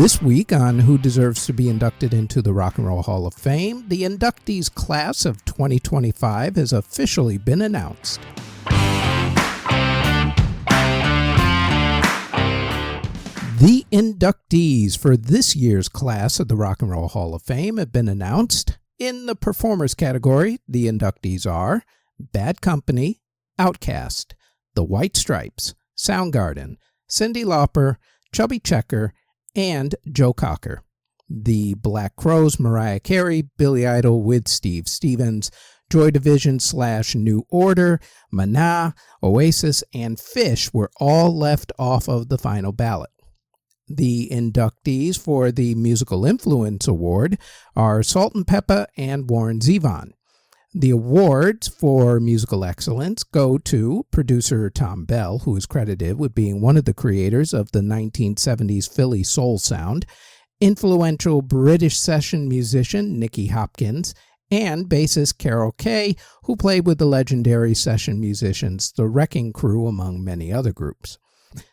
This week on Who Deserves to Be Inducted into the Rock and Roll Hall of Fame, the Inductees class of 2025 has officially been announced. The inductees for this year's class of the Rock and Roll Hall of Fame have been announced. In the performers category, the inductees are Bad Company, Outkast, The White Stripes, Soundgarden, Cyndi Lauper, Chubby Checker, and Joe Cocker. The Black Crowes, Mariah Carey, Billy Idol with Steve Stevens, Joy Division / New Order, Mana, Oasis, and Fish were all left off of the final ballot. The inductees for the Musical Influence Award are Salt-N-Pepa and Warren Zevon. The awards for musical excellence go to producer Tom Bell, who is credited with being one of the creators of the 1970s Philly soul sound, influential British session musician Nicky Hopkins, and bassist Carol Kaye, who played with the legendary session musicians The Wrecking Crew, among many other groups.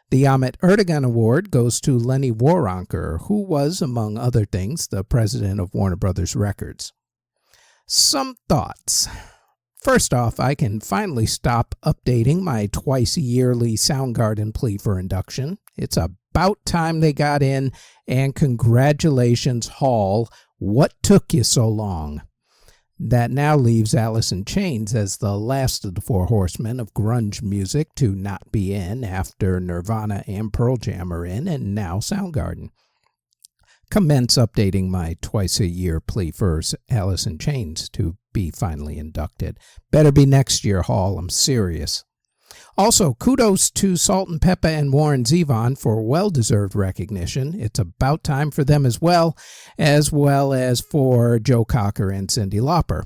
The Ahmet Ertegun Award goes to Lenny Waronker, who was, among other things, the president of Warner Brothers Records. Some thoughts. First off, I can finally stop updating my twice-yearly Soundgarden plea for induction. It's about time they got in, and congratulations, Hall. What took you so long? That now leaves Alice in Chains as the last of the four horsemen of grunge music to not be in after Nirvana and Pearl Jam are in, and now Soundgarden. Commence updating my twice-a-year plea for Alice in Chains to be finally inducted. Better be next year, Hall. I'm serious. Also, kudos to Salt-N-Pepa and Warren Zevon for well-deserved recognition. It's about time for them as well as for Joe Cocker and Cyndi Lauper.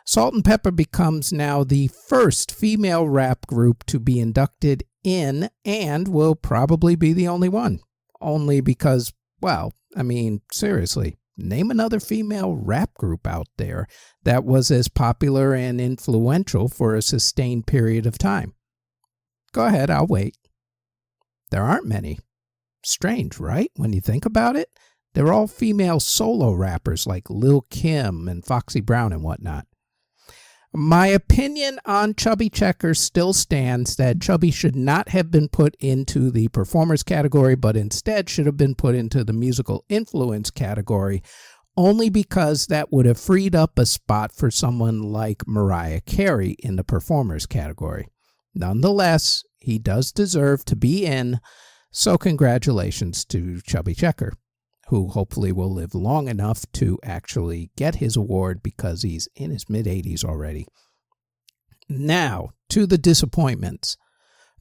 Salt-N-Pepa becomes now the first female rap group to be inducted in, and will probably be the only one. Only because, well, I mean, seriously, name another female rap group out there that was as popular and influential for a sustained period of time. Go ahead, I'll wait. There aren't many. Strange, right? When you think about it, they're all female solo rappers like Lil' Kim and Foxy Brown and whatnot. My opinion on Chubby Checker still stands that Chubby should not have been put into the performers category, but instead should have been put into the musical influence category, only because that would have freed up a spot for someone like Mariah Carey in the performers category. Nonetheless, he does deserve to be in, so congratulations to Chubby Checker, who hopefully will live long enough to actually get his award because he's in his mid-80s already. Now, to the disappointments.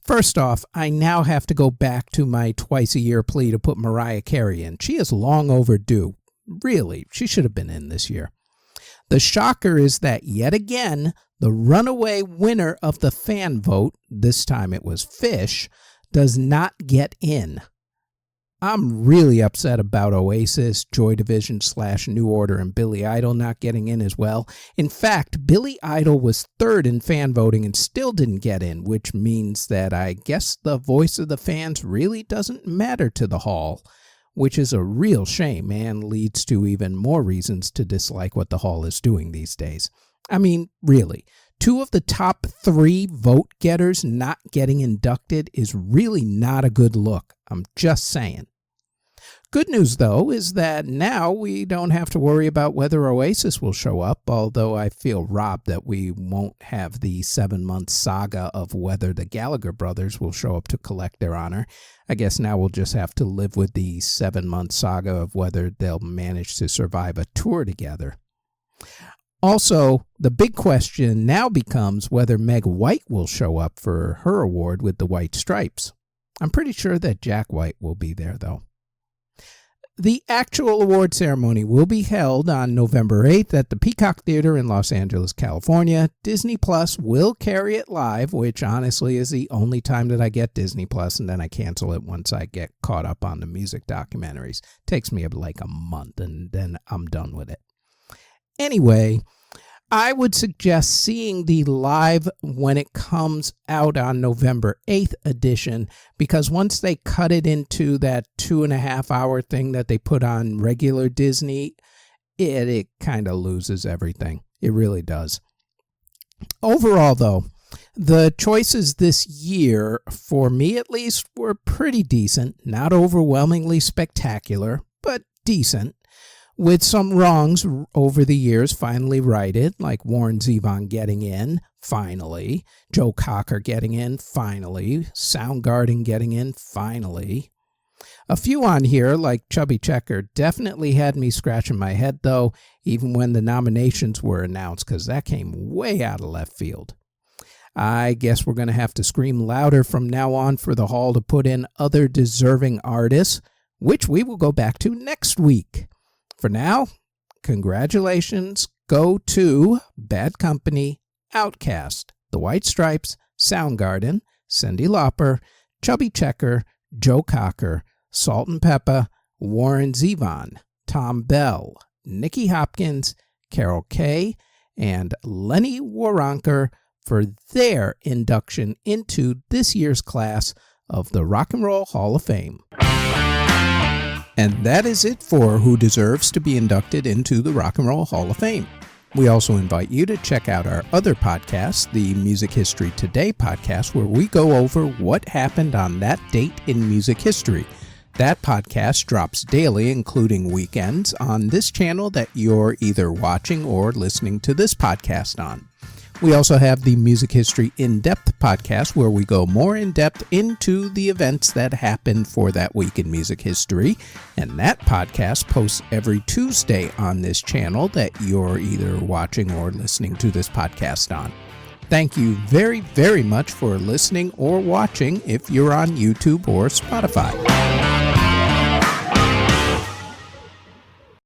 First off, I now have to go back to my twice-a-year plea to put Mariah Carey in. She is long overdue. Really, she should have been in this year. The shocker is that, yet again, the runaway winner of the fan vote, this time it was Fish, does not get in. I'm really upset about Oasis, Joy Division / New Order, and Billy Idol not getting in as well. In fact, Billy Idol was third in fan voting and still didn't get in, which means that I guess the voice of the fans really doesn't matter to the Hall, which is a real shame and leads to even more reasons to dislike what the Hall is doing these days. I mean, really, 2 of the top 3 vote getters not getting inducted is really not a good look. I'm just saying. Good news, though, is that now we don't have to worry about whether Oasis will show up, although I feel robbed that we won't have the 7-month saga of whether the Gallagher brothers will show up to collect their honor. I guess now we'll just have to live with the 7-month saga of whether they'll manage to survive a tour together. Also, the big question now becomes whether Meg White will show up for her award with the White Stripes. I'm pretty sure that Jack White will be there, though. The actual award ceremony will be held on November 8th at the Peacock Theater in Los Angeles, California. Disney Plus will carry it live, which honestly is the only time that I get Disney Plus, and then I cancel it once I get caught up on the music documentaries. Takes me like a month, and then I'm done with it. Anyway, I would suggest seeing the live when it comes out on November 8th edition, because once they cut it into that 2.5-hour thing that they put on regular Disney, it kind of loses everything. It really does. Overall, though, the choices this year, for me at least, were pretty decent. Not overwhelmingly spectacular, but decent. With some wrongs over the years finally righted, like Warren Zevon getting in, finally. Joe Cocker getting in, finally. Soundgarden getting in, finally. A few on here, like Chubby Checker, definitely had me scratching my head, though, even when the nominations were announced, because that came way out of left field. I guess we're going to have to scream louder from now on for the Hall to put in other deserving artists, which we will go back to next week. For now, congratulations go to Bad Company, Outkast, The White Stripes, Soundgarden, Cyndi Lauper, Chubby Checker, Joe Cocker, Salt and Pepper, Warren Zevon, Tom Bell, Nicky Hopkins, Carol Kaye, and Lenny Waronker for their induction into this year's class of the Rock and Roll Hall of Fame. And that is it for who deserves to be inducted into the Rock and Roll Hall of Fame. We also invite you to check out our other podcast, the Music History Today podcast, where we go over what happened on that date in music history. That podcast drops daily, including weekends, on this channel that you're either watching or listening to this podcast on. We also have the Music History In-Depth podcast, where we go more in-depth into the events that happened for that week in music history. And that podcast posts every Tuesday on this channel that you're either watching or listening to this podcast on. Thank you very, very much for listening or watching if you're on YouTube or Spotify.